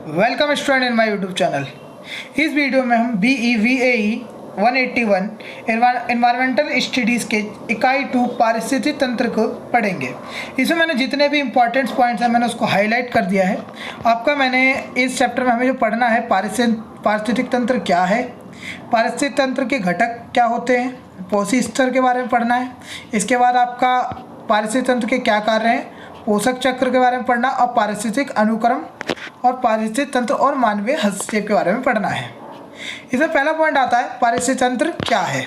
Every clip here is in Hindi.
Welcome student in my YouTube channel. इस वीडियो में हम BEVAE 181 एनवायरमेंटल स्टडीज़ के इकाई 2 पारिस्थितिक तंत्र को पढ़ेंगे। इसमें मैंने जितने भी इंपॉर्टेंट पॉइंट्स हैं मैंने उसको हाईलाइट कर दिया है। आपका मैंने इस चैप्टर में हमें जो पढ़ना है पारिस्थितिक तंत्र क्या है, पारिस्थितिक तंत्र के घटक क्या होते हैं, पोषी स्तर के बारे में पढ़ना है। इसके बाद आपका पारिस्थितिक तंत्र के क्या कार्य हैं, पोषक चक्र के बारे में पढ़ना और पारिस्थितिक अनुक्रम और पारिस्थितिक तंत्र और मानवीय हस्तक्षेप के बारे में पढ़ना है। इसमें पहला पॉइंट आता है पारिस्थितिक तंत्र क्या है।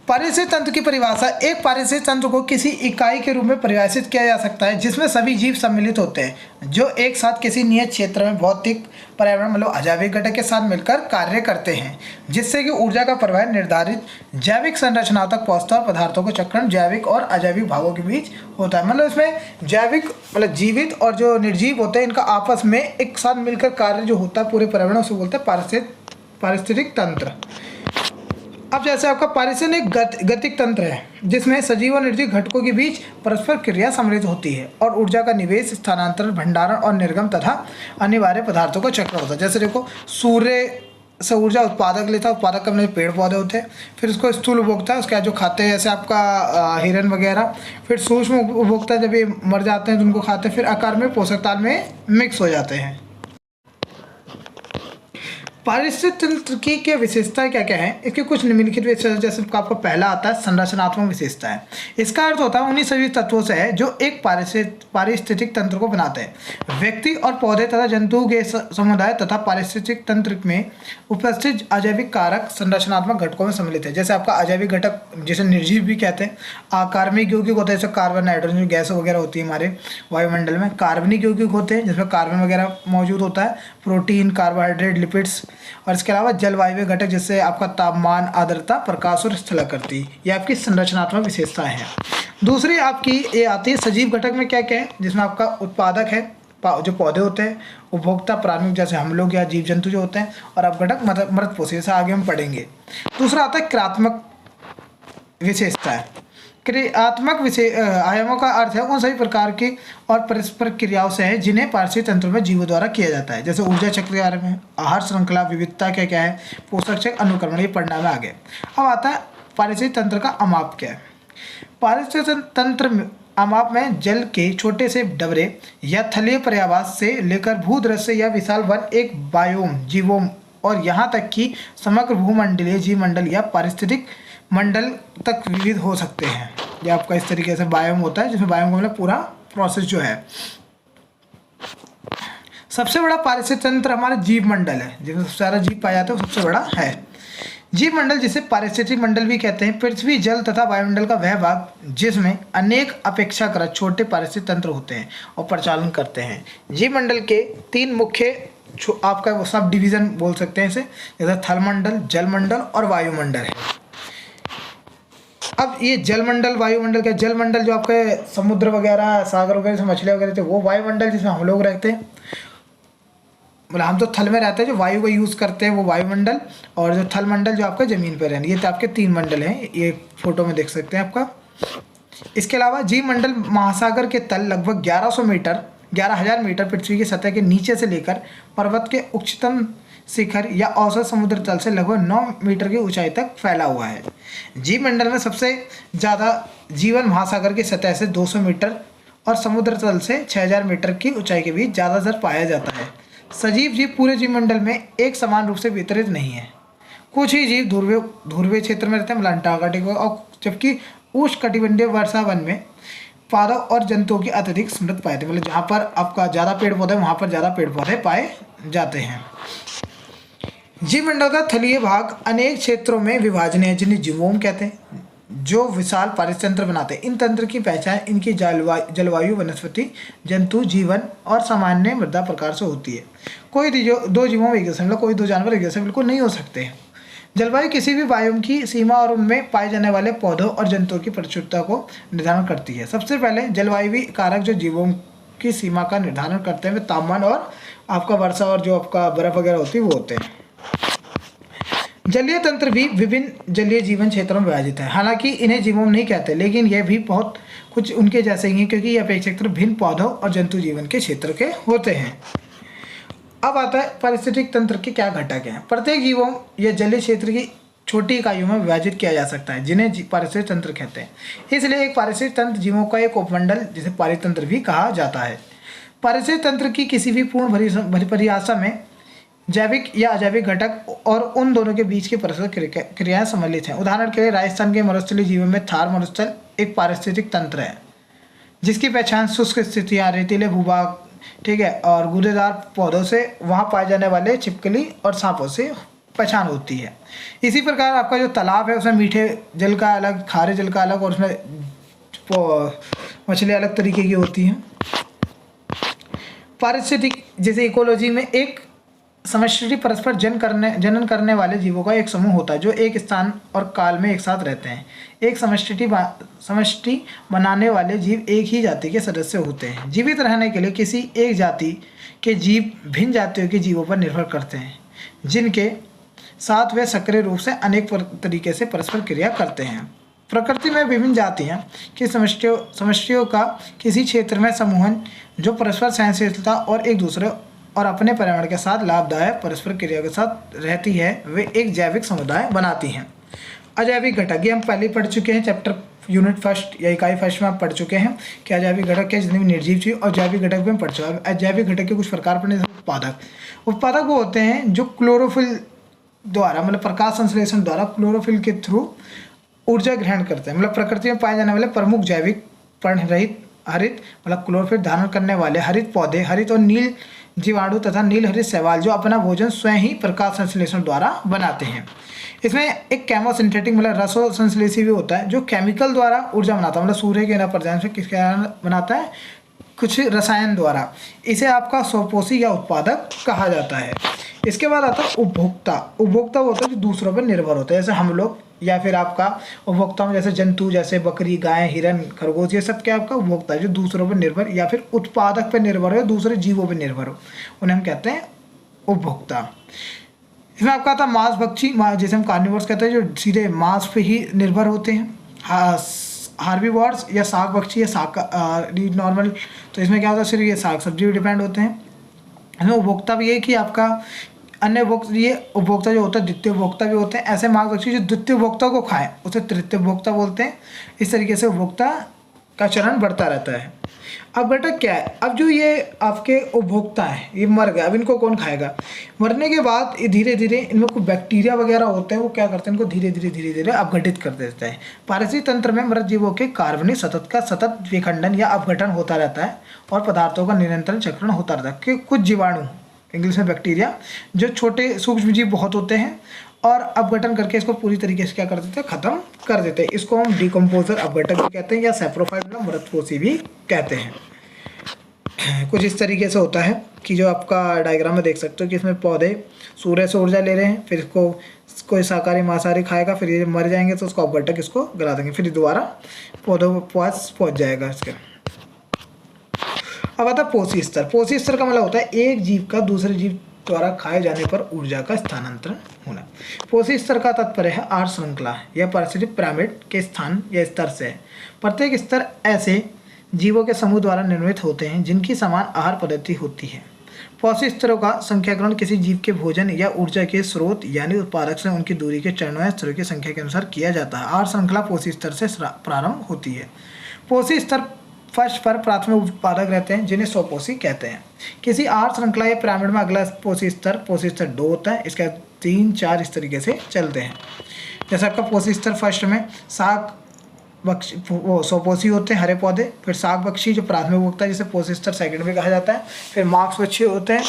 पारिस्थितिक तंत्र की परिभाषा, एक पारिस्थितिक तंत्र को किसी इकाई के रूप में परिभाषित किया जा सकता है जिसमें सभी जीव सम्मिलित होते हैं जो एक साथ किसी नियत क्षेत्र में भौतिक पर्यावरण मतलब अजैविक घटक के साथ मिलकर कार्य करते हैं, जिससे कि ऊर्जा का प्रवाह निर्धारित जैविक संरचना तक पहुंचता और पदार्थों का चक्रण जैविक और अजैविक भागों के बीच होता है। मतलब इसमें जैविक मतलब जीवित और जो निर्जीव होते हैं इनका आपस में एक साथ मिलकर कार्य जो होता है पूरे पर्यावरण, उसे बोलते हैं पारिस्थितिक तंत्र। अब जैसे आपका पारिस्थितिक गतिक तंत्र है जिसमें सजीव और निर्जीव घटकों के बीच परस्पर क्रिया सम्मिलित होती है और ऊर्जा का निवेश, स्थानांतरण, भंडारण और निर्गम तथा अनिवार्य पदार्थों का चक्र होता है। जैसे देखो, सूर्य से ऊर्जा उत्पादक लेता है, उत्पादक करने पेड़ पौधे होते हैं, फिर उसको स्थूल उपभोक्ता है उसके जो खाते हैं जैसे आपका हिरन वगैरह, फिर सूक्ष्म उपभोक्ता जब ये मर जाते हैं तो उनको खाते हैं, फिर आकार में पोषक ताल में मिक्स हो जाते हैं। पारिस्थितिक तंत्र की क्या विशेषताएं क्या क्या है, इसके कुछ निम्नलिखित विशेषताएं। जैसे आपको पहला आता है संरचनात्मक विशेषताएं। इसका अर्थ होता है उन्हीं सभी तत्वों से है जो एक पारिस्थितिक तंत्र को बनाते हैं। व्यक्ति और पौधे तथा जंतुओं के समुदाय तथा पारिस्थितिक तंत्र में उपस्थित अजैविक कारक संरचनात्मक घटकों में सम्मिलित है। जैसे आपका अजैविक घटक जिसे निर्जीव भी कहते हैं, अकार्बनिक यौगिक होते हैं जैसे कार्बन, नाइट्रोजन गैस वगैरह होती है हमारे वायुमंडल में। कार्बनिक यौगिक होते हैं जिसमें कार्बन वगैरह मौजूद होता है, प्रोटीन, कार्बोहाइड्रेट, लिपिड्स। और इसके अलावा जलवायु घटक जिससे आपका तापमान, आर्द्रता, प्रकाश और स्थलाकृति, ये आपकी संरचनात्मक विशेषताएं हैं। दूसरी आपकी ये आती है सजीव घटक में क्या क्या है, जिसमें आपका उत्पादक है जो पौधे होते हैं, उपभोक्ता प्राणि जैसे हम लोग या जीव जंतु जो होते हैं, और अब घटक मृतपोषी, से आगे हम पढ़ेंगे। दूसरा आता है क्रियात्मक विशेषताएं। क्रियात्मक आयामों का अर्थ है उन सभी प्रकार की और परस्पर क्रियाओं से है जिन्हें पारिस्थितिक तंत्र में जीवों द्वारा किया जाता है। जैसे ऊर्जा चक्र के बारे में, आहार श्रृंखला, विविधता क्या क्या है, पोषक चक्र, अनुक्रमण, ये पढ़ना में आगे। अब आता है पारिस्थितिक तंत्र का अमाप क्या है। पारिस्थितिक तंत्र अमाप में जल के छोटे से डबरे या थलीय पर्यावास से लेकर भूदृश्य या विशाल वन, एक बायोम, जीवोम और यहाँ तक कि समग्र भूमंडलीय जीवमंडल या पारिस्थितिक मंडल तक विविध हो सकते हैं। ये आपका इस तरीके से बायोम होता है जिसमें बायोम का मतलब पूरा प्रोसेस जो है। सबसे बड़ा पारिस्थितिक तंत्र हमारा जीव मंडल है, जिसमें सबसे ज़्यादा जीव पाए जाते हैं, वो सबसे बड़ा है जीव मंडल, जिसे पारिस्थितिक मंडल भी कहते हैं। पृथ्वी, जल तथा वायुमंडल का वह भाग जिसमें अनेक अपेक्षाकृत छोटे पारिस्थितिक तंत्र होते हैं और प्रचालन करते हैं। जीव मंडल के 3 मुख्य आपका वो सब डिवीज़न बोल सकते हैं इसे, जैसे थलमंडल, जलमंडल और वायुमंडल है। अब ये जलमंडल, वायुमंडल का जलमंडल जो आपके समुद्र वगैरह, सागर वगैरह से मछलियाँ वगैरह थे, वो वायुमंडल जिसमें हम लोग रहते हैं, मतलब हम तो थल में रहते हैं, जो वायु का यूज़ करते हैं वो वायुमंडल, और जो थलमंडल जो आपका ज़मीन पर है। ये तो आपके 3 मंडल हैं, ये फोटो में देख सकते हैं आपका। इसके अलावा जीव मंडल महासागर के तल लगभग 11,000 मीटर पृथ्वी की सतह के नीचे से लेकर पर्वत के उच्चतम शिखर या औसत समुद्र तल से लगभग 9 मीटर की ऊंचाई तक फैला हुआ है। जीव मंडल में सबसे ज़्यादा जीवन महासागर की सतह से 200 मीटर और समुद्र तल से 6,000 मीटर की ऊंचाई के बीच ज़्यादातर पाया जाता है। सजीव जीव पूरे जीव मंडल में एक समान रूप से वितरित नहीं है। कुछ ही जीव ध्रुवीय क्षेत्र में रहते हैं, मतलब अंटार्कटिका, और जबकि उष्णकटिबंधीय वर्षा वन में पौधों और जंतुओं की अत्यधिक समृद्ध पाए जाते हैं। मतलब जहाँ पर आपका ज़्यादा पेड़ पौधे वहाँ पर ज़्यादा पेड़ पौधे पाए जाते हैं। जीवमंडल का थलीय भाग अनेक क्षेत्रों में विभाजन है जिन्हें जीवोम कहते हैं, जो विशाल पारिस्थितिक तंत्र बनाते हैं। इन तंत्र की पहचान इनकी जलवायु, वनस्पति, जंतु जीवन और सामान्य मृदा प्रकार से होती है। कोई दो जीवों में एक जैसे, मतलब कोई 2 जानवर एक जैसे बिल्कुल नहीं हो सकते। जलवायु किसी भी बायोम की सीमा और उनमें पाए जाने वाले पौधों और जंतुओं की प्रचुरता को निर्धारण करती है। सबसे पहले जलवायु कारक जो जीवों की सीमा का निर्धारण करते हैं वे तापमान और आपका वर्षा और जो आपका बर्फ वगैरह होती है वो होते हैं। जलीय तंत्र भी विभिन्न जलीय जीवन क्षेत्रों में विभाजित है। हालांकि इन्हें जीवोम नहीं कहते, लेकिन यह भी बहुत कुछ उनके जैसे ही हैं, क्योंकि ये अपेक्षाकृत भिन्न पौधों और जंतु जीवन के क्षेत्र के होते हैं। अब आता है पारिस्थितिक तंत्र के क्या घटक हैं। प्रत्येक जीवों या जलीय क्षेत्र की छोटी इकाइयों में विभाजित किया जा सकता है, जिन्हें पारिस्थितिक तंत्र कहते हैं। इसलिए एक पारिस्थितिक तंत्र जीवों का एक उपमंडल, जिसे पारितंत्र भी कहा जाता है। पारिस्थितिक तंत्र की किसी भी पूर्ण परिभाषा में जैविक या अजैविक घटक और उन दोनों के बीच की परस्पर क्रियाएं सम्मिलित हैं। उदाहरण के लिए राजस्थान के मरुस्थलीय जीवों में थार मरुस्थल एक पारिस्थितिक तंत्र है, जिसकी पहचान शुष्क स्थितियाँ, रेतीले भूभाग, ठीक है, और गूदेदार पौधों से वहाँ पाए जाने वाले छिपकली और सांपों से पहचान होती है। इसी प्रकार आपका जो तालाब है उसमें मीठे जल का अलग, खारे जल का अलग, और उसमें मछली अलग तरीके की होती हैं। पारिस्थितिक जैसे इकोलॉजी में एक समष्टि परस्पर जनन करने वाले जीवों का एक समूह होता है, जो एक स्थान और काल में एक साथ रहते हैं। एक समष्टि बनाने वाले जीव एक ही जाति के सदस्य होते हैं। जीवित रहने के लिए किसी एक जाति के जीव भिन्न जातियों के जीवों पर निर्भर करते हैं, जिनके साथ वे सक्रिय रूप से अनेक तरीके से परस्पर क्रिया करते हैं। प्रकृति में विभिन्न जातियाँ की समष्टियों का किसी क्षेत्र में समूहन जो परस्पर सहनशीलता और एक दूसरे और अपने पर्यावरण के साथ लाभदायक परस्पर क्रिया के साथ रहती है, वे एक जैविक समुदाय बनाती हैं। अजैविक घटक, ये हम पहले पढ़ चुके हैं, चैप्टर यूनिट फर्स्ट या इकाई फर्स्ट में आप पढ़ चुके हैं कि अजैविक घटक क्या, जितने भी निर्जीव चीज, और जैविक घटक भी हम पढ़ चुके हैं। अजैविक घटक के कुछ प्रकार पढ़ने, उत्पादक वो होते हैं जो क्लोरोफिल द्वारा, मतलब प्रकाश संश्लेषण द्वारा क्लोरोफिल के थ्रू ऊर्जा ग्रहण करते हैं। मतलब प्रकृति में पाए जाने वाले प्रमुख जैविक पर्णरहित हरित, मतलब क्लोरोफिल धारण करने वाले हरित पौधे, हरित और नील जीवाणु तथा नील हरित शैवाल, जो अपना भोजन स्वयं ही प्रकाश संश्लेषण द्वारा बनाते हैं। इसमें एक केमोसिंथेटिक, मतलब रसो संश्लेषी भी होता है, जो केमिकल द्वारा ऊर्जा बनाता है, मतलब सूर्य के प्रदान से किसके बनाता है, कुछ रसायन द्वारा। इसे आपका स्वपोषी या उत्पादक कहा जाता है। इसके बाद आता है उपभोक्ता। उपभोक्ता वो होता है जो दूसरों पर निर्भर होता है, जैसे हम लोग, या फिर आपका उपभोक्ता में जैसे जंतु, जैसे बकरी, गाय, हिरन, खरगोश, ये सब क्या आपका उपभोक्ता है जो दूसरों पर निर्भर या फिर उत्पादक पर निर्भर हो या दूसरे जीवों पर निर्भर हो, उन्हें हम कहते हैं उपभोक्ता। इसमें आपका आता है मांस भक्षी, जैसे हम कार्निवोर्स कहते हैं, जो सीधे मांस पे ही निर्भर होते हैं। हार्बीवोर्स या साग भक्षी या साग नॉर्मल, तो इसमें क्या होता है, सिर्फ ये साग सब्जी भी डिपेंड होते हैं। इसमें उपभोक्ता भी है कि आपका अन्य ये उपभोक्ता जो होता है द्वितीय उपभोक्ता भी होते हैं। ऐसे मांस भक्षी जो द्वितीय उपभोक्ता को खाएं उसे तृतीय उपभोक्ता बोलते हैं। इस तरीके से उपभोक्ता का चरण बढ़ता रहता है। अब घटक क्या है, अब जो ये आपके उपभोक्ता हैं ये मर गए, अब इनको कौन खाएगा। मरने के बाद ये धीरे धीरे इनमें कुछ बैक्टीरिया वगैरह होते हैं, वो क्या करते हैं, इनको धीरे धीरे अपघटित कर देते हैं। पारिस्थितिक तंत्र में मृत जीवों के कार्बनिक सतत विखंडन या अपघटन होता रहता है और पदार्थों का निरंतर चक्रण होता रहता है। कि कुछ जीवाणु, इंग्लिश में बैक्टीरिया, जो छोटे सूक्ष्म जीव बहुत होते हैं और अपघटन करके इसको पूरी तरीके से क्या कर देते हैं, खत्म कर देते हैं। इसको हम डिकम्पोजर अपघटक भी कहते हैं या सैप्रोफाइट मृतपोषी भी कहते हैं। कुछ इस तरीके से होता है कि जो आपका डायग्राम में देख सकते हो कि इसमें पौधे सूर्य से ऊर्जा ले रहे हैं, फिर इसको कोई शाकाहारी मांसाहारी खाएगा, फिर ये मर जाएंगे तो उसको अपघटक इसको गला देंगे, फिर दोबारा पौधों के पास पहुँच जाएगा इसके। अब आता है पोषी स्तर। पोषी स्तर का मतलब होता है एक जीव का दूसरे जीव द्वारा खाए जाने पर ऊर्जा का स्थानांतरण होना। पोषी स्तर का तात्पर्य है आहार श्रृंखला या पारिस्थितिक पिरामिड के स्थान या स्तर से। प्रत्येक स्तर ऐसे जीवों के समूह द्वारा निर्मित होते हैं जिनकी समान आहार पद्धति होती है। पोषी स्तरों का संख्याकरण किसी जीव के भोजन या ऊर्जा के स्रोत यानी उत्पादक से उनकी दूरी के चरणों या स्तरों की संख्या के अनुसार किया जाता है। आहार श्रृंखला पोषी स्तर से प्रारंभ होती है। पोषी स्तर फर्स्ट पर प्राथमिक उत्पादक रहते हैं जिन्हें स्वपोषी कहते हैं। किसी आहार श्रृंखला या पिरामिड में अगला पोषी स्तर 2 होता है। इसके 3-4 इस तरीके से चलते हैं। जैसे आपका पोषी स्तर फर्स्ट में साग बक्षी, वो स्वपोषी होते हैं हरे पौधे, फिर साग बक्षी जो प्राथमिक उपभोक्ता है जिसे पोषी स्तर सेकंड में कहा जाता है, फिर मांस बक्षी होते हैं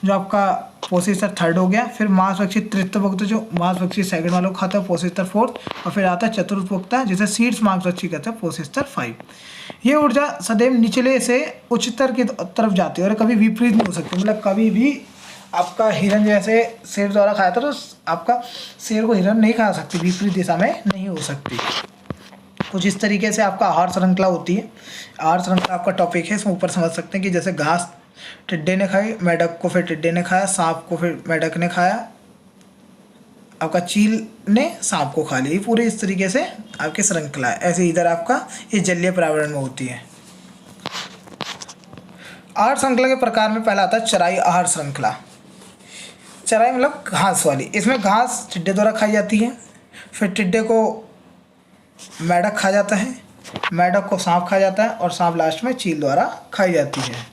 जो आपका पोषी स्तर थर्ड हो गया, फिर मांस बक्षी तृतीय उपभोक्ता जो मांस बक्षी सेकंड वालों को खाता है पोषी स्तर फोर्थ, और फिर आता है चतुर्थ उपभोक्ता जिसे सीड्स मांस बक्षी कहते हैं पोषी स्तर 5। ये ऊर्जा सदैव निचले से उच्चतर की तरफ जाती है और कभी विपरीत नहीं हो सकती। मतलब कभी भी आपका हिरन जैसे शेर द्वारा खाया था तो आपका शेर को हिरन नहीं खा सकती, विपरीत दिशा में नहीं हो सकती। कुछ इस तरीके से आपका आहार श्रृंखला होती है। आहार श्रृंखला आपका टॉपिक है, इसमें ऊपर समझ सकते हैं कि जैसे घास टिड्डे ने खाई, मेढक को फिर टिड्डे ने खाया, सांप को फिर मेढक ने खाया, आपका चील ने सांप को खा लिया। पूरे इस तरीके से आपकी श्रृंखला है। ऐसे इधर आपका ये जलीय पर्यावरण में होती है। आहार श्रृंखला के प्रकार में पहला आता है चराई आहार श्रृंखला। चराई मतलब घास वाली। इसमें घास टिड्डे द्वारा खाई जाती है, फिर टिड्डे को मेढक खा जाता है, मेढक को सांप खा जाता है और सांप लास्ट में चील द्वारा खाई जाती है।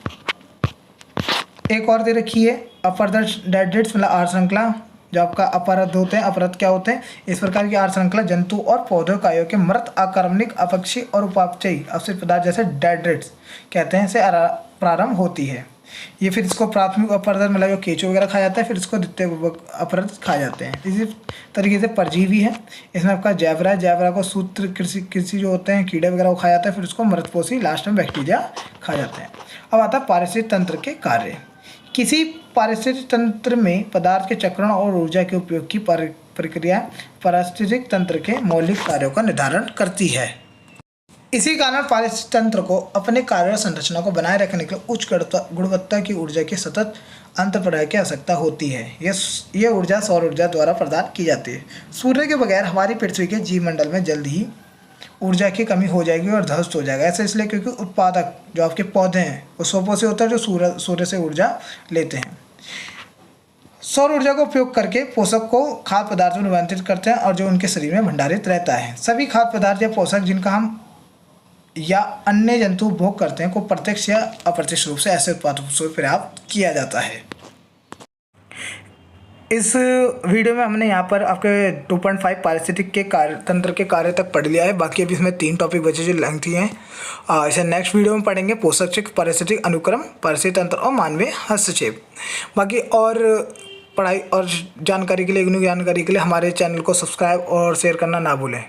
एक और दे रखी है अपरदर्श मतलब आहार श्रृंखला। जो आपका अपरद होते हैं, अपरद क्या होते हैं? इस प्रकार की आहार श्रृंखला जंतु और पौधों कायों के मृत आक्रमणिक अपक्षी और उपापचयी अवशिष्ट पदार्थ जैसे डेड्रेट्स कहते हैं से प्रारंभ होती है। ये फिर इसको प्राथमिक अपरद मतलब जो केंचुआ वगैरह खाया जाता है, फिर इसको द्वितीय अपरद खाए जाते हैं। इसी तरीके से परजीवी है। इसमें आपका जैवरा है, जैवरा को सूत्र कृषि जो होते हैं कीड़े वगैरह को खाया जाता है, फिर उसको मृतपोषी लास्ट में बैक्टीरिया खा जाते हैं। अब आता है पारिस्थितिक तंत्र के कार्य। किसी पारिस्थितिक तंत्र में पदार्थ के चक्रण और ऊर्जा के उपयोग की प्रक्रिया पारिस्थितिक तंत्र के मौलिक कार्यों का निर्धारण करती है। इसी कारण पारिस्थितिक तंत्र को अपने कार्य और संरचना को बनाए रखने के लिए उच्च गुणवत्ता की ऊर्जा की सतत अंतःप्रवाह की आवश्यकता होती है। यह ऊर्जा सौर ऊर्जा द्वारा प्रदान की जाती है। सूर्य के बगैर हमारी पृथ्वी के जीवमंडल में जल्द ही ऊर्जा की कमी हो जाएगी और ध्वस्त हो जाएगा। ऐसा इसलिए क्योंकि उत्पादक जो आपके पौधे हैं वो सोपों से होता है, जो सूर्य से ऊर्जा लेते हैं। सौर ऊर्जा का उपयोग करके पोषक को खाद्य पदार्थ में रूपांतरित करते हैं और जो उनके शरीर में भंडारित रहता है। सभी खाद्य पदार्थ या पोषक जिनका हम या अन्य जंतु उपभोग करते हैं को प्रत्यक्ष या अप्रत्यक्ष रूप से ऐसे उत्पादों से प्राप्त किया जाता है। इस वीडियो में हमने यहाँ पर आपके 2.5 पारिस्थितिक के तंत्र के कार्य तक पढ़ लिया है। बाकी अभी इसमें 3 टॉपिक बचे जो लेंथी हैं। इसे नेक्स्ट वीडियो में पढ़ेंगे। पोषक चक्र, पारिस्थितिक अनुक्रम, पारिस्थितिक तंत्र और मानवीय हस्तक्षेप। बाकी और पढ़ाई और जानकारी के लिए, जानकारी के लिए हमारे चैनल को सब्सक्राइब और शेयर करना ना भूलें।